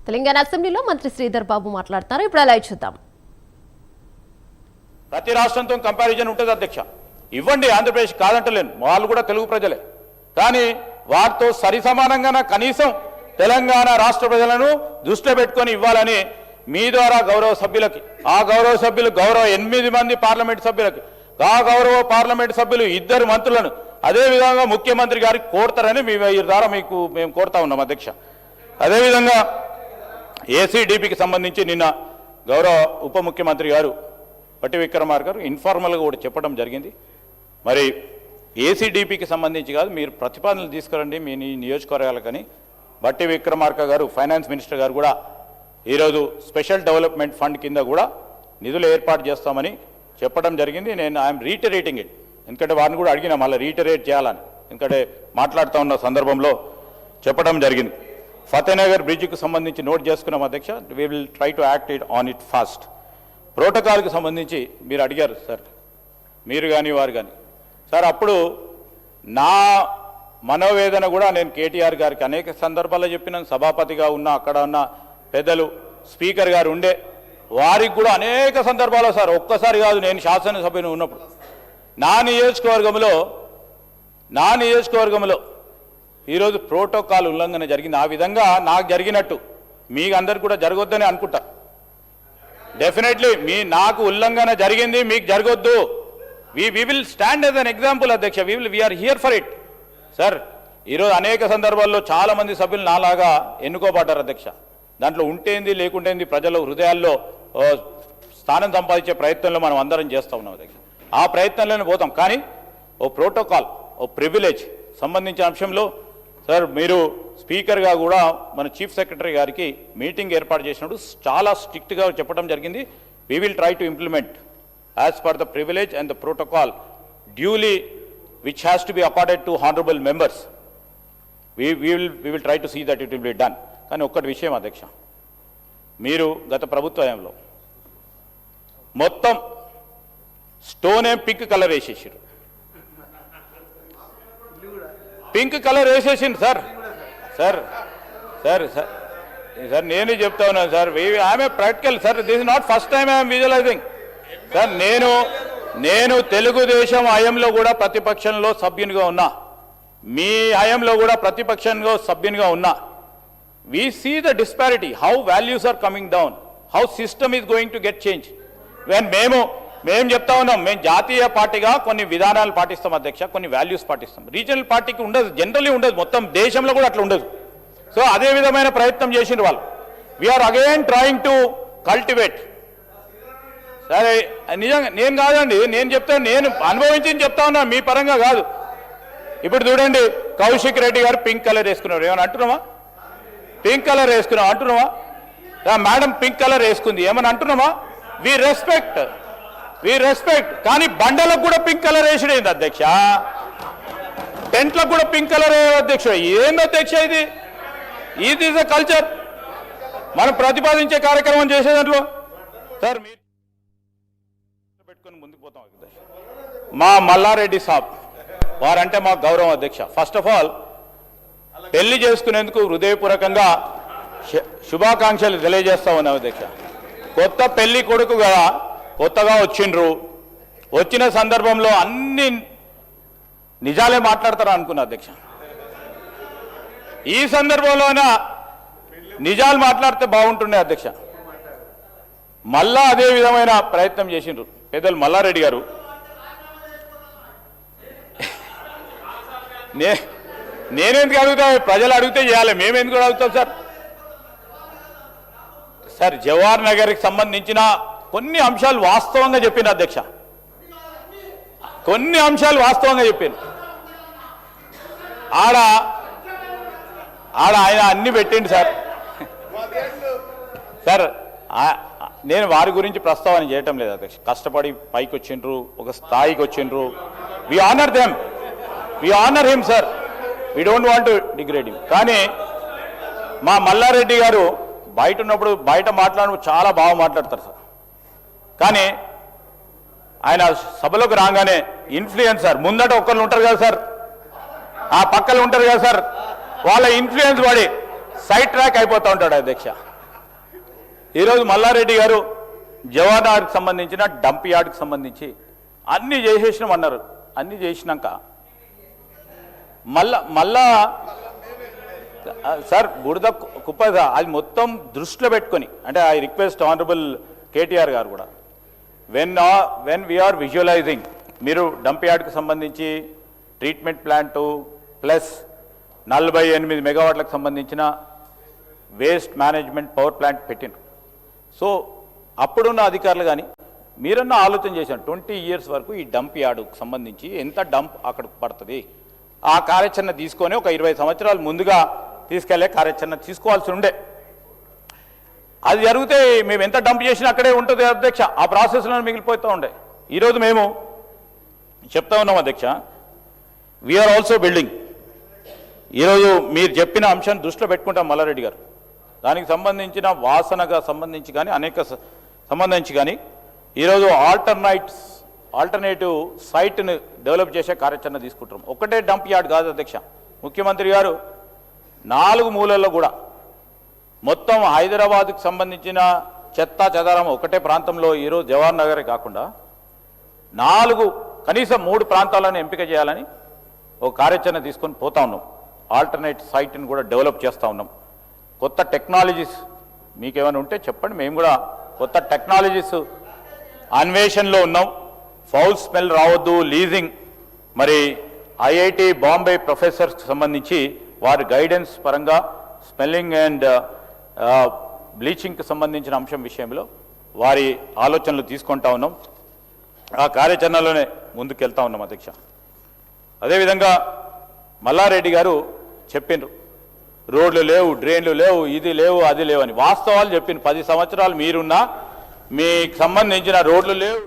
తెలంగాణ అసెంబ్లీలో మంత్రి శ్రీధర్ బాబు మాట్లాడుతారు. ఇప్పుడు అలా చూద్దాం. ప్రతి రాష్ట్రంతో కంపారిజన్ ఉంటుంది అధ్యక్ష. ఇవ్వండి, ఆంధ్రప్రదేశ్ కాదంటలేను, వాళ్ళు కూడా తెలుగు ప్రజలే. కానీ వారితో సరి సమానంగా కనీసం తెలంగాణ రాష్ట్ర ప్రజలను దృష్టిలో పెట్టుకొని ఇవ్వాలని మీ ద్వారా గౌరవ సభ్యులకి, ఆ గౌరవ సభ్యులు గౌరవ 8 మంది పార్లమెంట్ సభ్యులకి, ఆ గౌరవ పార్లమెంట్ సభ్యులు 2 మంత్రులను, అదేవిధంగా ముఖ్యమంత్రి గారికి కోరుతారని మీ ద్వారా మేము కోరుతా ఉన్నాం అధ్యక్ష. అదేవిధంగా ఏసీడీపీకి సంబంధించి నిన్న గౌరవ ఉప ముఖ్యమంత్రి గారు పట్టి విక్రమార్క గారు ఇన్ఫార్మల్గా కూడా చెప్పడం జరిగింది. మరి ఏసీడీపీకి సంబంధించి కాదు, మీరు ప్రతిపాదనలు తీసుకురండి మీ నియోజకవర్గాలకని బట్టి విక్రమార్క గారు ఫైనాన్స్ మినిస్టర్ గారు కూడా ఈరోజు స్పెషల్ డెవలప్మెంట్ ఫండ్ కింద కూడా నిధులు ఏర్పాటు చేస్తామని చెప్పడం జరిగింది. నేను ఐఎమ్ రీటరేటింగ్ ఇట్, ఎందుకంటే వారిని కూడా అడిగినా మళ్ళీ రీటరేట్ చేయాలని, ఎందుకంటే మాట్లాడుతూ ఉన్న సందర్భంలో చెప్పడం జరిగింది. ఫతేనగర్ బ్రిడ్జ్కి సంబంధించి నోట్ చేసుకున్నాం అధ్యక్ష. We will try to act it on it fast. ప్రోటోకాల్కి సంబంధించి మీరు అడిగారు సార్, మీరు కానీ వారు కానీ సార్. అప్పుడు నా మనోవేదన కూడా నేను కేటీఆర్ గారికి అనేక సందర్భాల్లో చెప్పినాను. సభాపతిగా ఉన్న అక్కడ ఉన్న పెద్దలు స్పీకర్ గారు ఉండే వారికి కూడా అనేక సందర్భాల్లో సార్, ఒక్కసారి కాదు, నేను శాసనసభ్యుని ఉన్నప్పుడు నా నియోజకవర్గంలో ఈరోజు ప్రోటోకాల్ ఉల్లంఘన జరిగింది. ఆ విధంగా నాకు జరిగినట్టు మీకు అందరికి కూడా జరగొద్దని అనుకుంటా. డెఫినెట్లీ నాకు ఉల్లంఘన జరిగింది, మీకు జరగొద్దు. We will stand as an example అధ్యక్ష. We are here for it sir. ఈరోజు అనేక సందర్భాల్లో చాలామంది సభ్యులు నాలాగా ఎన్నుకోబడ్డారు అధ్యక్ష. దాంట్లో ఉంటేంది లేకుంటేంది ప్రజల హృదయాల్లో స్థానం సంపాదించే ప్రయత్నంలో మనం అందరం చేస్తూ ఉన్నాం అధ్యక్ష. ఆ ప్రయత్నంలోనే పోతాం. కానీ ఓ ప్రోటోకాల్, ఓ ప్రివిలేజ్ సంబంధించిన అంశంలో సార్, మీరు స్పీకర్గా కూడా మన చీఫ్ సెక్రటరీ గారికి మీటింగ్ ఏర్పాటు చేసినప్పుడు చాలా స్ట్రిక్ట్గా చెప్పడం జరిగింది. We will try to implement as per the privilege and the protocol duly which has to be accorded to honourable members. We will try to see that it will be done. కానీ ఒక్కటి విషయం అధ్యక్ష, మీరు గత ప్రభుత్వంలో మొత్తం స్టోనే pink colour వేసేసారు. పింక్ కలర్ వేసేసింది sir. Sir sir sir sir నేనే చెప్తా ఉన్నాను సార్. ఆమె practical sir. This is not first time I'm visualising sir. నేను తెలుగుదేశం హయాంలో కూడా ప్రతిపక్షంలో సభ్యునిగా ఉన్నా, మీ హయాంలో కూడా ప్రతిపక్షంలో సభ్యునిగా ఉన్నా. we see the disparity, how values are coming down, how system is going to get changed. when మేము చెప్తా ఉన్నాం, మేము జాతీయ పార్టీగా కొన్ని విధానాలు పాటిస్తాం అధ్యక్ష, కొన్ని వాల్యూస్ పాటిస్తాం. రీజనల్ పార్టీకి ఉండదు, జనరల్లీ ఉండదు, మొత్తం దేశంలో కూడా అట్లా ఉండదు. సో అదే విధమైన ప్రయత్నం చేసిన వాళ్ళు. We are again trying to cultivate. సరే, నిజంగా నేను కాదండి, నేను చెప్తాను, నేను అనుభవించింది చెప్తా ఉన్నా, మీ పరంగా కాదు. ఇప్పుడు చూడండి, కౌశిక్ రెడ్డి గారు పింక్ కలర్ వేసుకున్నారు. ఏమని అంటున్నామా? పింక్ కలర్ వేసుకున్నాం అంటున్నామా? మేడం పింక్ కలర్ వేసుకుంది ఏమని అంటున్నామా? We respect. కానీ బండలకు కూడా పింక్ కలర్ వేసిడేంది అధ్యక్ష, టెంట్లకు కూడా పింక్ కలర్ అధ్యక్ష. ఏంది అధ్యక్ష ఇది? ఇది ఇస్ అ కల్చర్. మనం ప్రతిపాదించే కార్యక్రమం చేసే దాంట్లో సార్ మీరు పెట్టుకొని ముందుకు పోతాం. మా మల్లారెడ్డి సాబ్ వారంటే మాకు గౌరవం అధ్యక్ష. ఫస్ట్ ఆఫ్ ఆల్ పెళ్లి చేసుకునేందుకు హృదయపూర్వకంగా శుభాకాంక్షలు తెలియజేస్తా ఉన్నాం అధ్యక్ష. కొత్త పెళ్లి కొడుకు కదా, కొత్తగా వచ్చిండ్రు, వచ్చిన సందర్భంలో అన్ని నిజాలే మాట్లాడతారా అనుకున్నా అధ్యక్ష. ఈ సందర్భంలోన నిజాలు మాట్లాడితే బాగుంటుండే అధ్యక్ష. మళ్ళా అదే విధమైన ప్రయత్నం చేసిండ్రు పెద్దలు మల్లారెడ్డి గారు. నేనెందుకు అడుగుతా? ప్రజలు అడిగితే చేయాలి, మేమెందుకు అడుగుతాం సార్? సార్, జవహర్ నగర్కి సంబంధించిన కొన్ని అంశాలు వాస్తవంగా చెప్పిన అధ్యక్ష, కొన్ని అంశాలు వాస్తవంగా చెప్పాను. ఆడ ఆయన అన్ని పెట్టిండు సార్. సార్, నేను వారి గురించి ప్రస్తావన చేయటం లేదు అధ్యక్ష. కష్టపడి పైకి వచ్చిండ్రు, ఒక స్థాయికి వచ్చిండ్రు. We honour them, we honour him sir. We don't want to degrade him. కానీ మా మల్లారెడ్డి గారు బయట ఉన్నప్పుడు బయట మాట్లాడినప్పుడు చాలా బాగా మాట్లాడతారు సార్. కానీ ఆయన సభలోకి రాగానే ఇన్ఫ్లుయెన్సర్ ముందట ఒక్కళ్ళు ఉంటారు కదా సార్, ఆ పక్కలు ఉంటారు కదా సార్, వాళ్ళ ఇన్ఫ్లుయెన్స్ పడి సైడ్ ట్రాక్ అయిపోతూ ఉంటాడు అధ్యక్ష. ఈరోజు మల్లారెడ్డి గారు జవానార్కి సంబంధించిన డంప్ యార్డ్కి సంబంధించి అన్నీ చేసేసినామన్నారు. అన్నీ చేసినాక మళ్ళా సార్ బుడద కుప్ప అది మొత్తం దృష్టిలో పెట్టుకొని, అంటే ఐ రిక్వెస్ట్ ఆనరబుల్ కేటీఆర్ గారు కూడా వెన్ వీఆర్ విజువలైజింగ్, మీరు డంప్ యార్డ్కి సంబంధించి ట్రీట్మెంట్ ప్లాంటు ప్లస్ 48 మెగావాట్లకు సంబంధించిన వేస్ట్ మేనేజ్మెంట్ పవర్ ప్లాంట్ పెట్టినారు. సో అప్పుడున్న అధికారులు కానీ మీరన్నా ఆలోచన చేశారు 20 ఇయర్స్ వరకు ఈ డంప్ యార్డుకు సంబంధించి ఎంత డంప్ అక్కడికి పడుతుంది, ఆ కార్యాచరణ తీసుకొని ఒక 20 సంవత్సరాలు ముందుగా తీసుకెళ్లే కార్యాచరణ తీసుకోవాల్సి ఉండే. అది జరిగితే మేము ఎంత డంప్ చేసినా అక్కడే ఉంటుంది అధ్యక్ష, ఆ ప్రాసెస్లో మిగిలిపోతూ ఉండే. ఈరోజు మేము చెప్తా ఉన్నాం అధ్యక్ష, వీఆర్ ఆల్సో బిల్డింగ్. ఈరోజు మీరు చెప్పిన అంశాన్ని దృష్టిలో పెట్టుకుంటాం మల్లారెడ్డి గారు, దానికి సంబంధించిన వాసనగా సంబంధించి కానీ అనేక సంబంధించి కానీ ఈరోజు ఆల్టర్నేటివ్ సైట్ని డెవలప్ చేసే కార్యాచరణ తీసుకుంటాం. ఒకటే డంప్ యార్డ్ కాదు అధ్యక్ష, ముఖ్యమంత్రి గారు 4 మూలల్లో కూడా మొత్తం హైదరాబాద్కు సంబంధించిన చెత్తా చెదారం ఒకటే ప్రాంతంలో ఈరోజు జవహర్ నగరే కాకుండా 4 కనీసం 3 ప్రాంతాలను ఎంపిక చేయాలని ఒక కార్యాచరణ తీసుకొని పోతా ఉన్నాం. ఆల్టర్నేట్ సైట్ని కూడా డెవలప్ చేస్తూ ఉన్నాం. కొత్త టెక్నాలజీస్ మీకేమైనా ఉంటే చెప్పండి, మేము కూడా కొత్త టెక్నాలజీస్ అన్వేషణలో ఉన్నాం. ఫౌల్ స్మెల్ రావద్దు, లీజింగ్, మరి ఐఐటి బాంబే ప్రొఫెసర్స్కి సంబంధించి వారి గైడెన్స్ పరంగా స్మెల్లింగ్ అండ్ బ్లీచింగ్కి సంబంధించిన అంశం విషయంలో వారి ఆలోచనలు తీసుకుంటా ఉన్నాం. ఆ కార్యాచరణలోనే ముందుకెళ్తా ఉన్నాం అధ్యక్ష. అదేవిధంగా మల్లారెడ్డి గారు చెప్పిండ్రు రోడ్లు లేవు, డ్రైన్లు లేవు, ఇది లేవు, అది లేవు అని. వాస్తవాలు చెప్పిండ్రు. 10 సంవత్సరాలు మీరున్నా మీకు సంబంధించిన రోడ్లు లేవు.